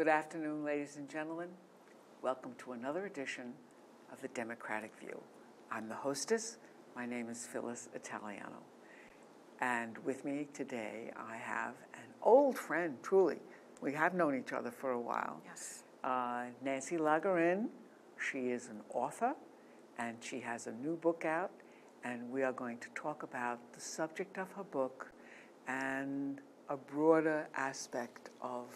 Good afternoon, ladies and gentlemen. Welcome to another edition of the Democratic View. I'm the hostess. My name is Phyllis Italiano. And with me today, I have an old friend, truly. We have known each other for a while. Yes. Nanci Lagarrene. She is an author, and she has a new book out, and we are going to talk about the subject of her book and a broader aspect of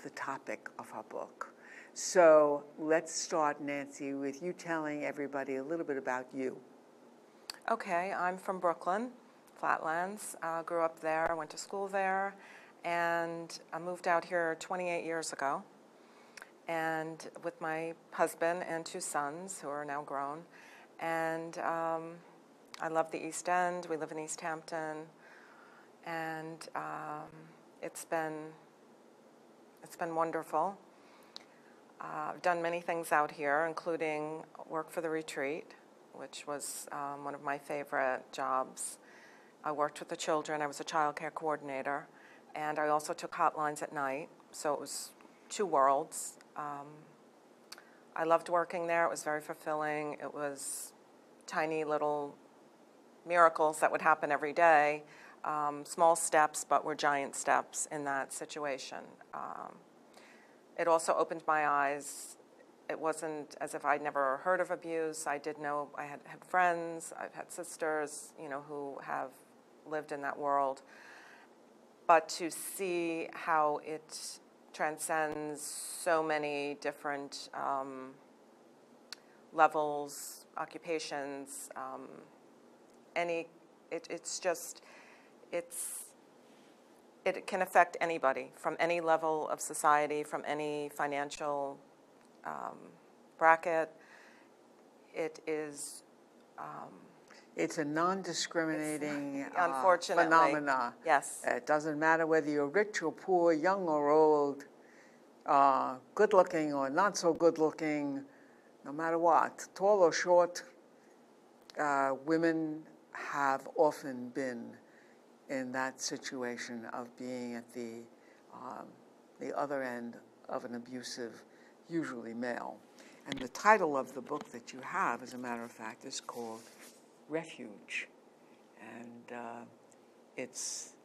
the topic of her book. So let's start, Nanci, with you telling everybody a little bit about you. Okay, I'm from Brooklyn, Flatlands. Grew up there, went to school there, and I moved out here 28 years ago. And with my husband and 2 sons, who are now grown. And I love the East End. We live in East Hampton. And it's been wonderful. I've done many things out here, including work for the retreat, which was one of my favorite jobs. I worked with the children. I was a child care coordinator. And I also took hotlines at night. So it was 2 worlds. I loved working there. It was very fulfilling. It was tiny little miracles that would happen every day. Small steps, but were giant steps in that situation. It also opened my eyes. It wasn't as if I'd never heard of abuse. I did know, I had friends, I've had sisters, who have lived in that world. But to see how it transcends so many different levels, occupations, it can affect anybody from any level of society, from any financial bracket. It is. It's a non-discriminating unfortunately, phenomena. Yes. It doesn't matter whether you're rich or poor, young or old, good-looking or not so good-looking, no matter what, tall or short, women have often been in that situation of being at the other end of an abusive, usually male. And the title of the book that you have, as a matter of fact, is called Refuge. And it's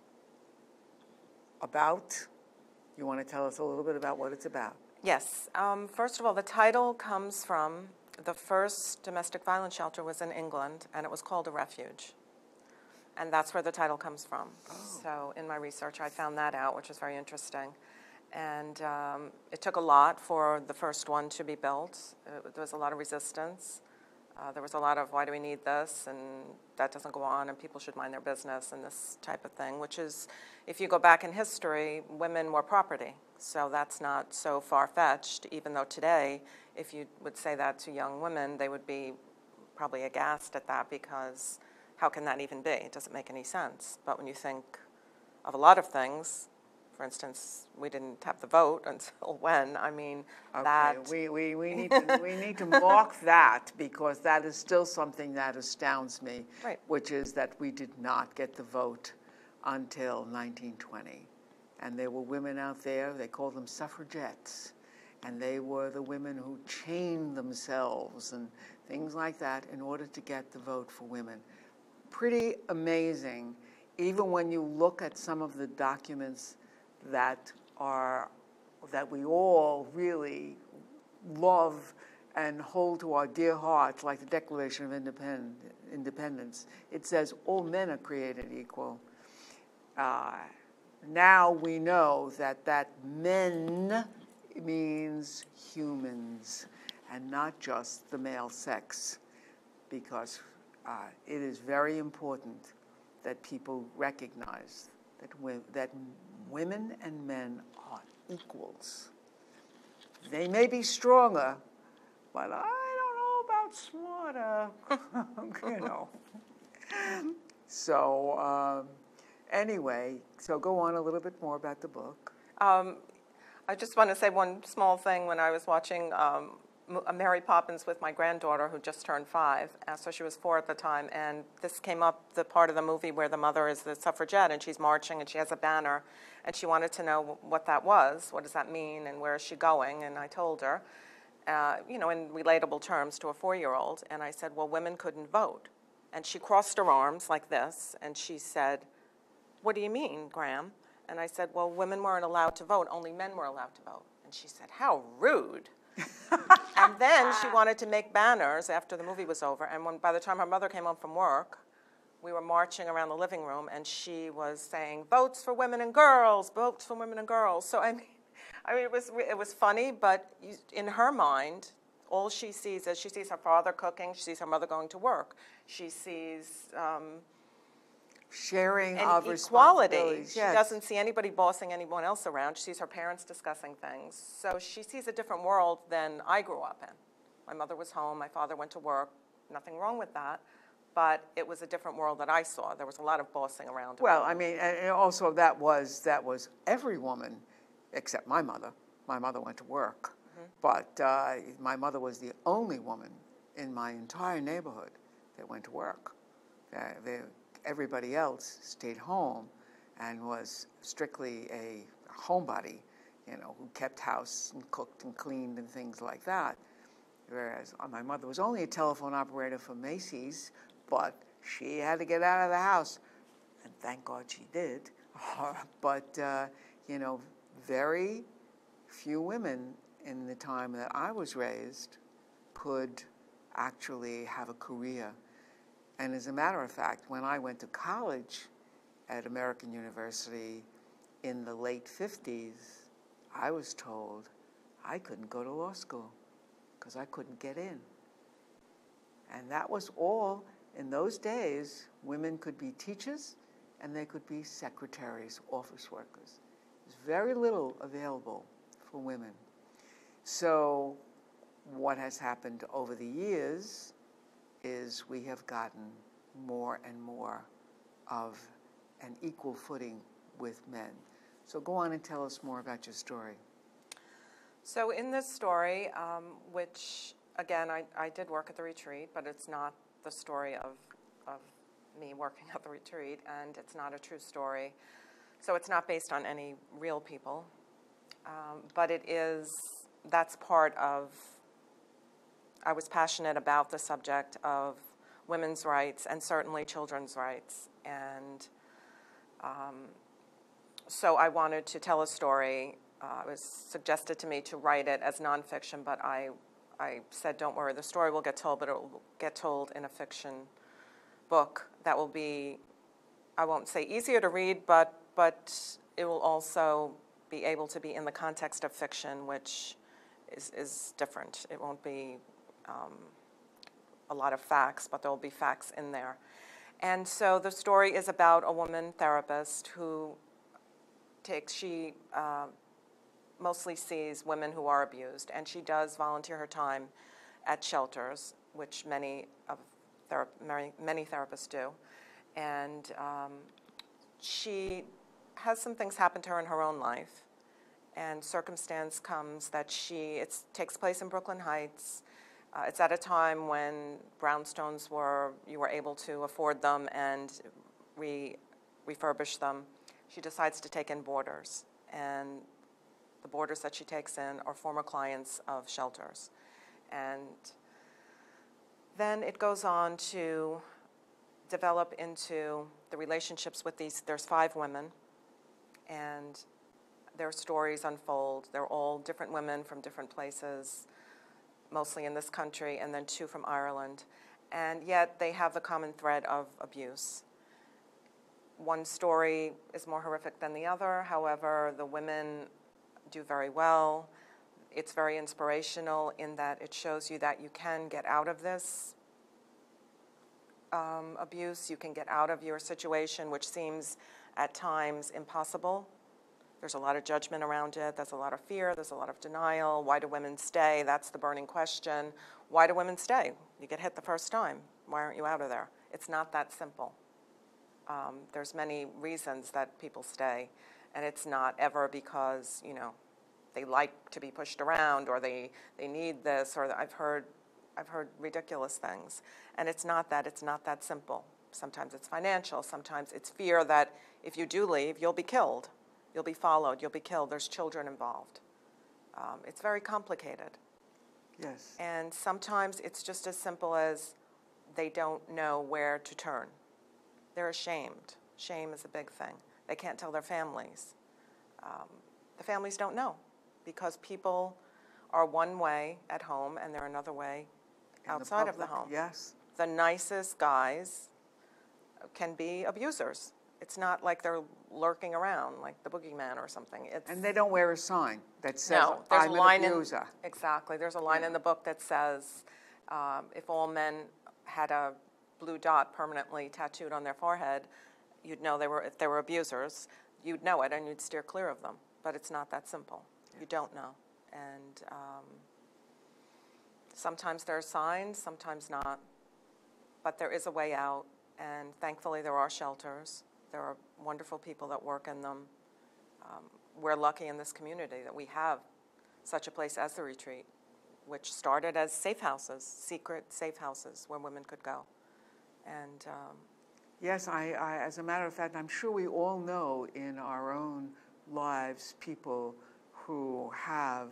about, you want to tell us a little bit about what it's about? Yes. First of all, the title comes from the first domestic violence shelter was in England, and it was called a refuge. And that's where the title comes from. Oh. So in my research, I found that out, which was very interesting. And it took a lot for the first one to be built. There was a lot of resistance. There was a lot of, why do we need this? And that doesn't go on, and people should mind their business and this type of thing, which is, if you go back in history, women were property. So that's not so far-fetched, even though today, if you would say that to young women, they would be probably aghast at that, because how can that even be? It doesn't make any sense. But when you think of a lot of things, for instance, we didn't have the vote until when? I mean, okay, that... we need to mark that, because that is still something that astounds me, right. Which is that we did not get the vote until 1920. And there were women out there, they called them suffragettes, and they were the women who chained themselves and things like that in order to get the vote for women. Pretty amazing, even when you look at some of the documents that we all really love and hold to our dear hearts, like the Declaration of Independence. It says all men are created equal. Now we know that men means humans and not just the male sex, because it is very important that people recognize that women and men are equals. They may be stronger, but I don't know about smarter, So anyway, so go on a little bit more about the book. I just want to say one small thing. When I was watching Mary Poppins with my granddaughter who just turned 5, so she was 4 at the time, and this came up, the part of the movie where the mother is the suffragette and she's marching and she has a banner, and she wanted to know what that was, what does that mean, and where is she going, and I told her, in relatable terms to a 4-year-old, and I said, well, women couldn't vote. And she crossed her arms like this, and she said, what do you mean, Graham? And I said, well, women weren't allowed to vote, only men were allowed to vote. And she said, how rude. And then she wanted to make banners after the movie was over, and by the time her mother came home from work, we were marching around the living room, and she was saying, votes for women and girls, votes for women and girls. So I mean it was funny, but in her mind, all she sees is, she sees her father cooking, she sees her mother going to work, she sees sharing and of equality. responsibilities. She Yes. doesn't see anybody bossing anyone else around. She sees her parents discussing things. So she sees a different world than I grew up in. My mother was home, my father went to work, nothing wrong with that, but it was a different world that I saw. There was a lot of bossing around. Well, I mean, and also that was every woman except my mother. My mother went to work, but my mother was the only woman in my entire neighborhood that went to work. Everybody else stayed home and was strictly a homebody, who kept house and cooked and cleaned and things like that. Whereas my mother was only a telephone operator for Macy's, but she had to get out of the house, and thank God she did. But, very few women in the time that I was raised could actually have a career. And as a matter of fact, when I went to college at American University in the late 50s, I was told I couldn't go to law school because I couldn't get in. And that was all. In those days, women could be teachers and they could be secretaries, office workers. There's very little available for women. So what has happened over the years is we have gotten more and more of an equal footing with men. So go on and tell us more about your story. So in this story, which again, I did work at the retreat, but it's not the story of me working at the retreat, and it's not a true story. So it's not based on any real people, but that's part of, I was passionate about the subject of women's rights and certainly children's rights. And so I wanted to tell a story. It was suggested to me to write it as nonfiction, but I said, don't worry, the story will get told, but it will get told in a fiction book that will be, I won't say easier to read, but it will also be able to be in the context of fiction, which is different. It won't be a lot of facts, but there will be facts in there. And so the story is about a woman therapist who she mostly sees women who are abused, and she does volunteer her time at shelters, which many therapists do. And she has some things happen to her in her own life, and circumstance comes that it takes place in Brooklyn Heights. It's at a time when brownstones you were able to afford them and refurbish them. She decides to take in boarders, and the boarders that she takes in are former clients of shelters. And then it goes on to develop into the relationships with there's 5 women, and their stories unfold. They're all different women from different places, mostly in this country, and then 2 from Ireland. And yet they have the common thread of abuse. One story is more horrific than the other. However, the women do very well. It's very inspirational in that it shows you that you can get out of this abuse. You can get out of your situation, which seems at times impossible. There's a lot of judgment around it. There's a lot of fear. There's a lot of denial. Why do women stay? That's the burning question. Why do women stay? You get hit the first time. Why aren't you out of there? It's not that simple. There's many reasons that people stay, and it's not ever because, they like to be pushed around, or they need this, or I've heard ridiculous things. And it's not that simple. Sometimes it's financial, sometimes it's fear that if you do leave, you'll be killed, you'll be followed, you'll be killed, there's children involved. It's very complicated. Yes. And sometimes it's just as simple as they don't know where to turn. They're ashamed. Shame is a big thing. They can't tell their families. The families don't know, because people are one way at home and they're another way outside of the home. Yes. The nicest guys can be abusers. It's not like they're lurking around like the boogeyman or something. And they don't wear a sign that says, no, there's I'm a line an abuser. Exactly. There's a line in the book that says, if all men had a blue dot permanently tattooed on their forehead, you'd know if they were abusers, you'd know it and you'd steer clear of them. But it's not that simple. Yes. You don't know. And sometimes there are signs, sometimes not. But there is a way out, and thankfully there are shelters. There are wonderful people that work in them. We're lucky in this community that we have such a place as the retreat, which started as safe houses, secret safe houses where women could go. And yes, I, as a matter of fact, I'm sure we all know in our own lives people who have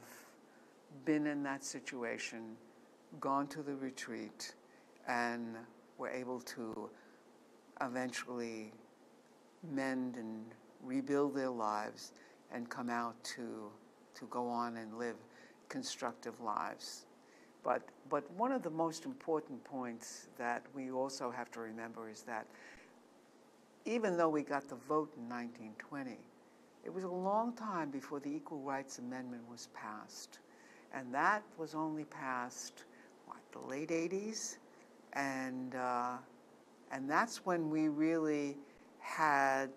been in that situation, gone to the retreat, and were able to eventually mend and rebuild their lives and come out to go on and live constructive lives. But one of the most important points that we also have to remember is that even though we got the vote in 1920, it was a long time before the Equal Rights Amendment was passed. And that was only passed, the late 80s? And that's when we really had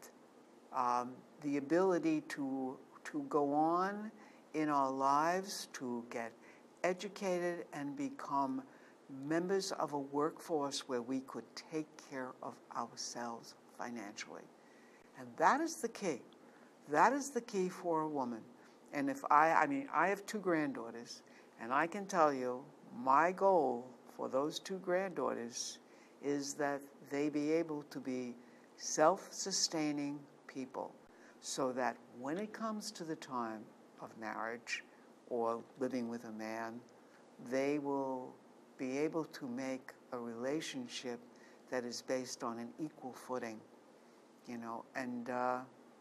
the ability to go on in our lives, to get educated and become members of a workforce where we could take care of ourselves financially. And that is the key. That is the key for a woman. And if I have 2 granddaughters, and I can tell you my goal for those 2 granddaughters is that they be able to be self-sustaining people, so that when it comes to the time of marriage or living with a man, they will be able to make a relationship that is based on an equal footing, and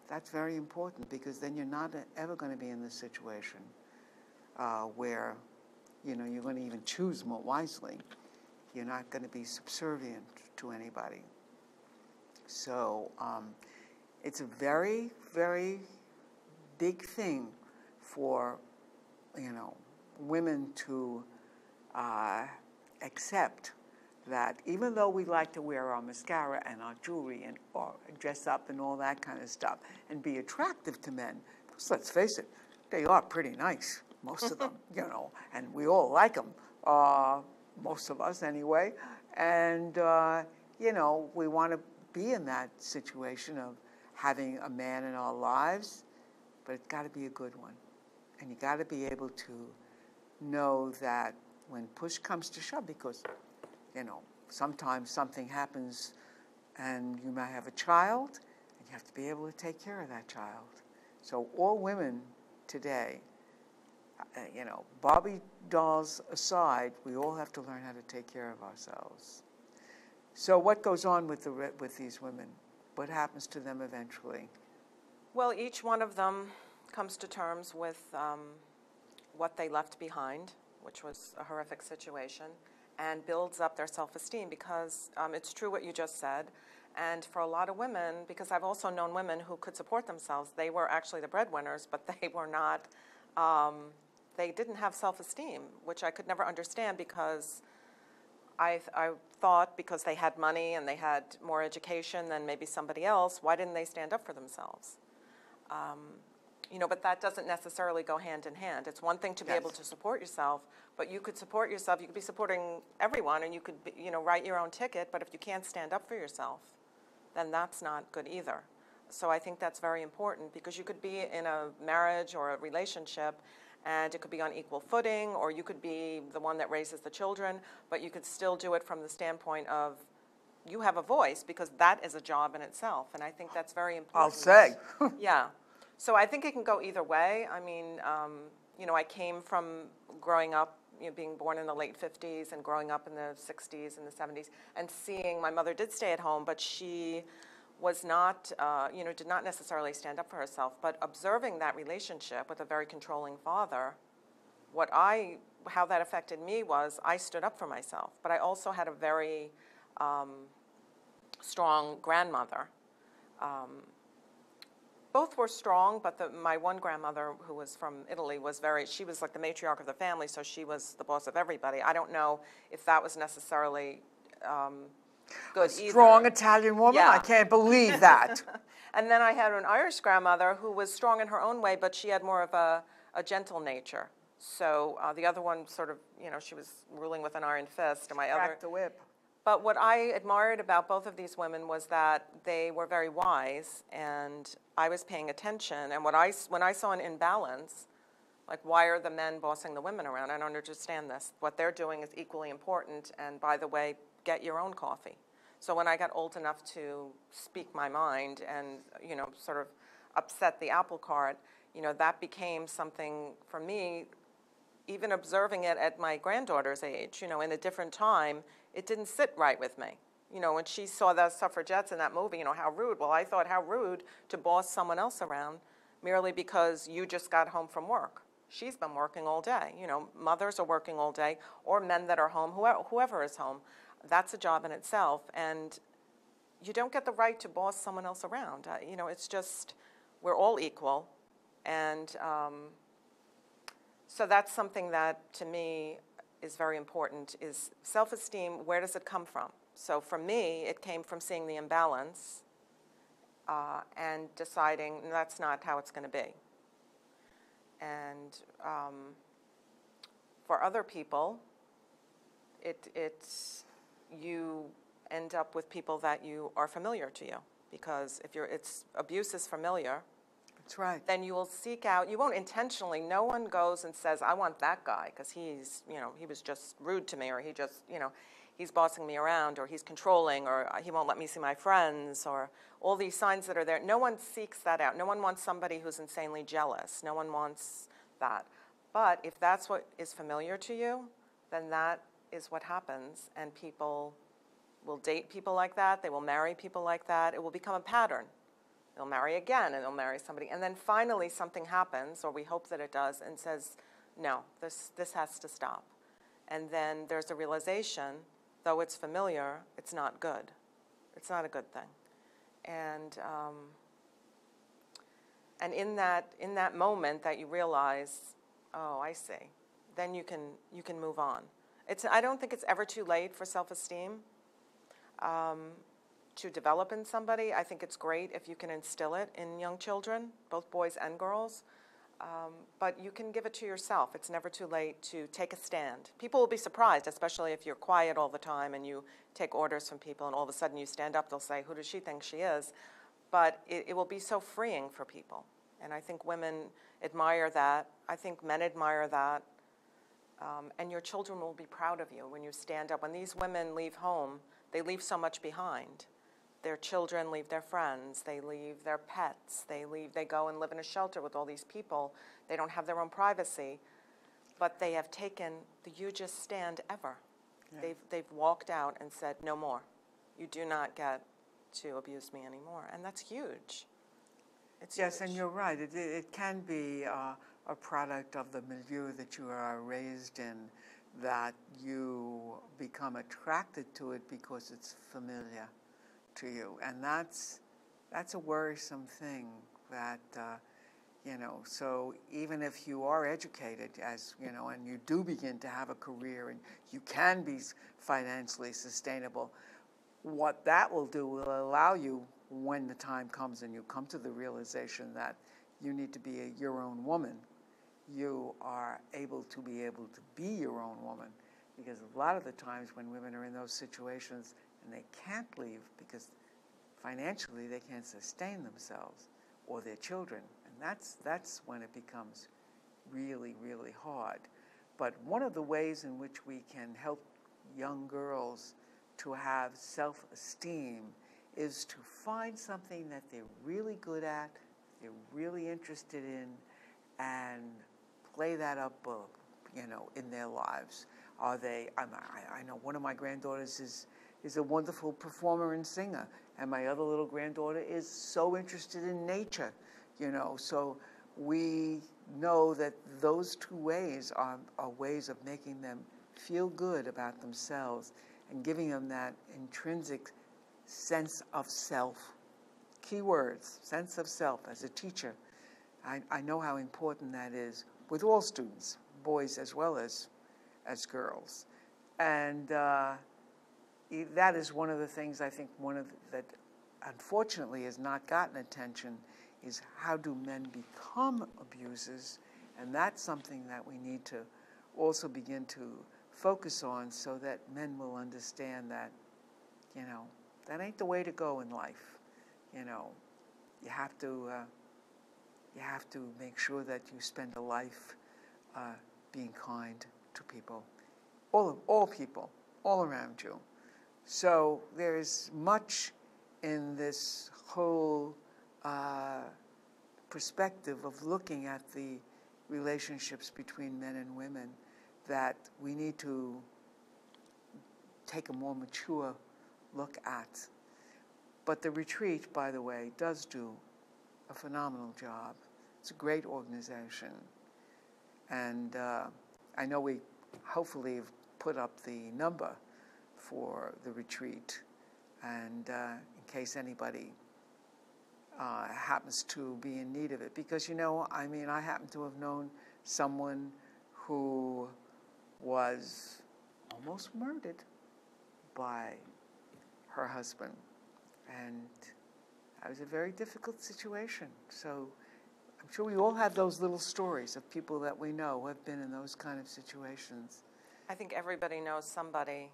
that's very important, because then you're not ever going to be in this situation where, you're going to even choose more wisely. You're not going to be subservient to anybody. So it's a very, very big thing for, women to accept that even though we like to wear our mascara and our jewelry and or dress up and all that kind of stuff and be attractive to men, because let's face it, they are pretty nice, most of them, and we all like them, most of us anyway. And, we want to be in that situation of having a man in our lives, but it's got to be a good one. And you got to be able to know that when push comes to shove, because, sometimes something happens and you might have a child, and you have to be able to take care of that child. So all women today, Barbie dolls aside, we all have to learn how to take care of ourselves. So what goes on with these women? What happens to them eventually? Well, each one of them comes to terms with what they left behind, which was a horrific situation, and builds up their self-esteem, because it's true what you just said. And for a lot of women, because I've also known women who could support themselves, they were actually the breadwinners, but they were not, they didn't have self-esteem, which I could never understand, because I thought because they had money and they had more education than maybe somebody else, why didn't they stand up for themselves? But that doesn't necessarily go hand in hand. It's one thing to be able to support yourself, but you could support yourself, you could be supporting everyone, and you could, write your own ticket, but if you can't stand up for yourself, then that's not good either. So I think that's very important, because you could be in a marriage or a relationship and it could be on equal footing, or you could be the one that raises the children, but you could still do it from the standpoint of you have a voice, because that is a job in itself, and I think that's very important. I'll say. Yeah. So I think it can go either way. I mean, you know, I came from growing up, you know, being born in the late 50s and growing up in the 60s and the 70s, and seeing my mother did stay at home, but she was not, you know, did not necessarily stand up for herself. But observing that relationship with a very controlling father, how that affected me was I stood up for myself. But I also had a very strong grandmother. Both were strong, but my one grandmother, who was from Italy, she was like the matriarch of the family, so she was the boss of everybody. I don't know if that was necessarily good either. Strong Italian woman? Yeah. I can't believe that. And then I had an Irish grandmother who was strong in her own way, but she had more of a gentle nature. So the other one sort of, you know, she was ruling with an iron fist. And Crack the whip. But what I admired about both of these women was that they were very wise, and I was paying attention. And when I saw an imbalance, like, why are the men bossing the women around? I don't understand this. What they're doing is equally important, and by the way, get your own coffee. So when I got old enough to speak my mind and, you know, sort of upset the apple cart, you know, that became something for me, even observing it at my granddaughter's age, you know, in a different time, it didn't sit right with me. You know, when she saw the suffragettes in that movie, you know, how rude. Well, I thought, how rude to boss someone else around merely because you just got home from work. She's been working all day. You know, mothers are working all day, or men that are home, whoever is home. That's a job in itself, and you don't get the right to boss someone else around. You know, it's just, we're all equal, and so that's something that, to me, is very important, is self-esteem. Where does it come from? So for me, it came from seeing the imbalance and deciding that's not how it's going to be. And for other people, it's you end up with people that you are familiar to you, because if abuse is familiar. That's right. Then you will seek out, you won't intentionally, no one goes and says, I want that guy because he's, you know, he was just rude to me, or he just, you know, he's bossing me around, or he's controlling, or he won't let me see my friends, or all these signs that are there. No one seeks that out. No one wants somebody who's insanely jealous. No one wants that. But if that's what is familiar to you, then that is what happens, and people will date people like that. They will marry people like that. It will become a pattern. They'll marry again, and they'll marry somebody. And then finally something happens, or we hope that it does, and says, no, this has to stop. And then there's a realization, though it's familiar, it's not good. It's not a good thing. And in that moment that you realize, oh, I see, then you can move on. I don't think it's ever too late for self-esteem. To develop in somebody. I think it's great if you can instill it in young children, both boys and girls, but you can give it to yourself. It's never too late to take a stand. People will be surprised, especially if you're quiet all the time and you take orders from people and all of a sudden you stand up, they'll say, who does she think she is? But it will be so freeing for people, and I think women admire that. I think men admire that, and your children will be proud of you when you stand up. When these women leave home, they leave so much behind. Their children leave their friends, they leave their pets, they go and live in a shelter with all these people. They don't have their own privacy, but they have taken the hugest stand ever. Yeah. They've walked out and said, no more. You do not get to abuse me anymore, and that's huge. It's yes, huge. And you're right. It can be a product of the milieu that you are raised in, that you become attracted to it because it's familiar to you, and that's a worrisome thing. That you know, so even if you are educated, as you know, and you do begin to have a career and you can be financially sustainable, what that will do will allow you, when the time comes and you come to the realization that you need to be your own woman, you are able to be your own woman. Because a lot of the times when women are in those situations and they can't leave because financially they can't sustain themselves or their children. And that's when it becomes really, really hard. But one of the ways in which we can help young girls to have self-esteem is to find something that they're really good at, they're really interested in, and play that up, in their lives. I know one of my granddaughters is a wonderful performer and singer, and my other little granddaughter is so interested in nature, so we know that those two ways are ways of making them feel good about themselves and giving them that intrinsic sense of self. Key words, sense of self. As a teacher, I know how important that is with all students, boys as well as girls. And that is one of the things I think that unfortunately has not gotten attention is how do men become abusers, and that's something that we need to also begin to focus on so that men will understand that, that ain't the way to go in life. You have to make sure that you spend a life being kind to people, all people, all around you. So there is much in this whole perspective of looking at the relationships between men and women that we need to take a more mature look at. But the retreat, by the way, does do a phenomenal job. It's a great organization. And I know we hopefully have put up the number for the retreat, and in case anybody happens to be in need of it. Because, I happen to have known someone who was almost murdered by her husband. And that was a very difficult situation. So I'm sure we all have those little stories of people that we know who have been in those kind of situations. I think everybody knows somebody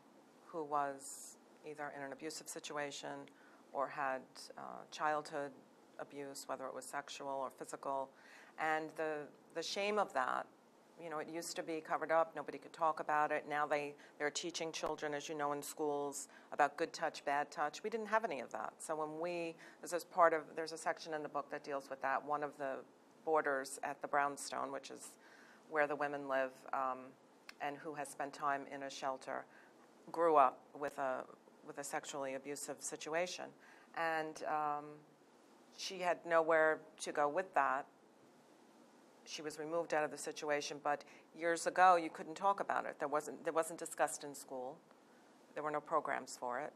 who was either in an abusive situation or had childhood abuse, whether it was sexual or physical. And the shame of that, it used to be covered up, nobody could talk about it. Now they're teaching children, as you know, in schools about good touch, bad touch. We didn't have any of that. So when there's a section in the book that deals with that. One of the boarders at the Brownstone, which is where the women live, and who has spent time in a shelter, grew up with a sexually abusive situation. And she had nowhere to go with that. She was removed out of the situation, but years ago you couldn't talk about it. There wasn't discussed in school. There were no programs for it.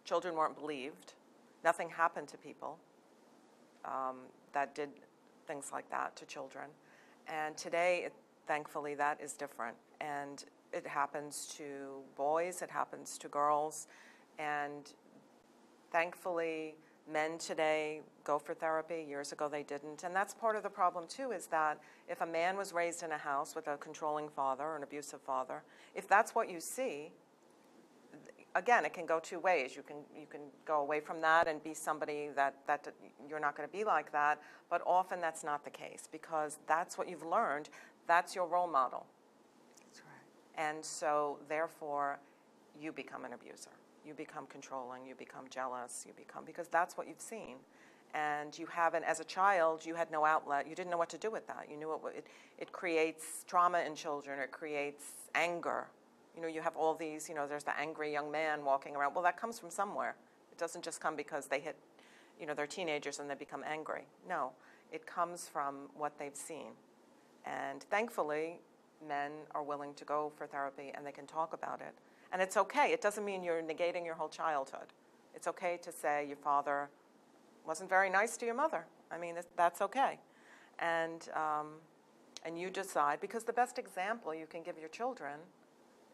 Children weren't believed. Nothing happened to people that did things like that to children. And today, thankfully, that is different. And it happens to boys, it happens to girls, and thankfully, men today go for therapy. Years ago, they didn't. And that's part of the problem, too, is that if a man was raised in a house with a controlling father or an abusive father, if that's what you see, again, it can go two ways. You can go away from that and be somebody that you're not going to be like that, but often that's not the case because that's what you've learned. That's your role model. That's right. And so, therefore, you become an abuser. You become controlling, you become jealous, because that's what you've seen. And you haven't, as a child, you had no outlet. You didn't know what to do with that. You knew it creates trauma in children. It creates anger. You have all these, there's the angry young man walking around. Well, that comes from somewhere. It doesn't just come because they hit, they're teenagers and they become angry. No, it comes from what they've seen. And thankfully, men are willing to go for therapy and they can talk about it. And it's okay. It doesn't mean you're negating your whole childhood. It's okay to say your father wasn't very nice to your mother. That's okay. And you decide, because the best example you can give your children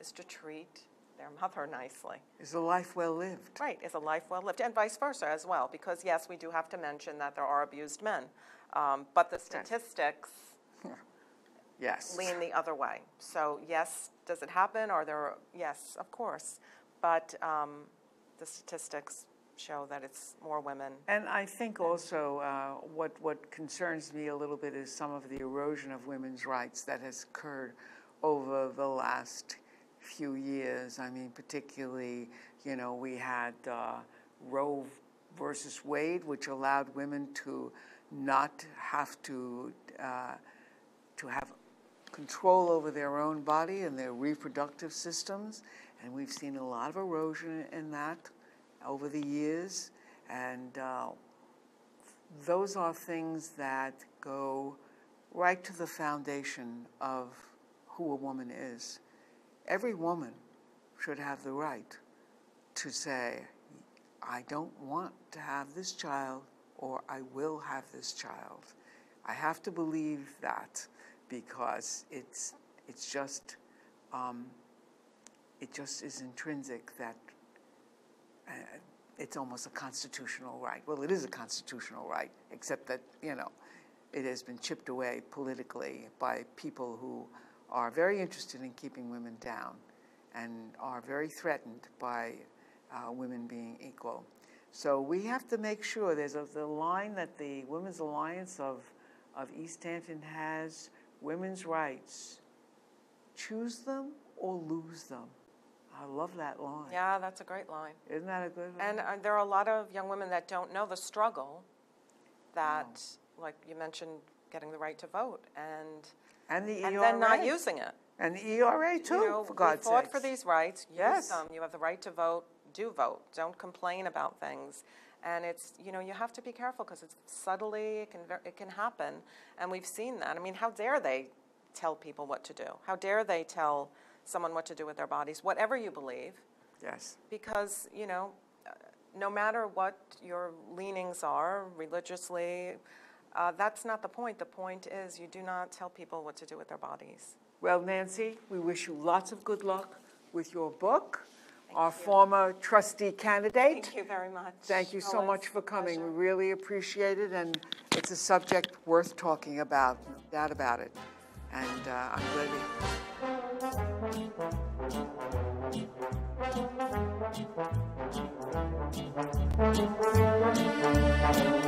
is to treat their mother nicely. Is a life well lived. Right, is a life well lived, and vice versa as well, because yes, we do have to mention that there are abused men, but the statistics yes. lean the other way. So yes, does it happen? Yes, of course, but the statistics show that it's more women. And I think also what concerns me a little bit is some of the erosion of women's rights that has occurred over the last few years. I mean, particularly, you know, we had Roe versus Wade, which allowed women to not have to have control over their own body and their reproductive systems. And we've seen a lot of erosion in that over the years. And those are things that go right to the foundation of who a woman is. Every woman should have the right to say, I don't want to have this child, or I will have this child. I have to believe that, because it just is intrinsic that it's almost a constitutional right. Well, it is a constitutional right, except that, you know, it has been chipped away politically by people who are very interested in keeping women down and are very threatened by women being equal. So we have to make sure there's the line that the Women's Alliance of East Hampton has: women's rights. Choose them or lose them. I love that line. Yeah, that's a great line. Isn't that a good line? And there are a lot of young women that don't know the struggle that, like you mentioned, getting the right to vote and the ERA. And then not using it. And the ERA too, you know, for God's sake. We fought for these rights. Yes. Use them. You have the right to vote. Do vote. Don't complain about things. And it's, you know, you have to be careful, because it's subtly, it can happen. And we've seen that. I mean, how dare they tell people what to do? How dare they tell someone what to do with their bodies, whatever you believe? Yes. Because, you know, no matter what your leanings are religiously, that's not the point. The point is you do not tell people what to do with their bodies. Well, Nanci, we wish you lots of good luck with your book. Our former trustee candidate. Thank you very much. Thank you so much for coming. We really appreciate it, and it's a subject worth talking about, no doubt about it. And I'm glad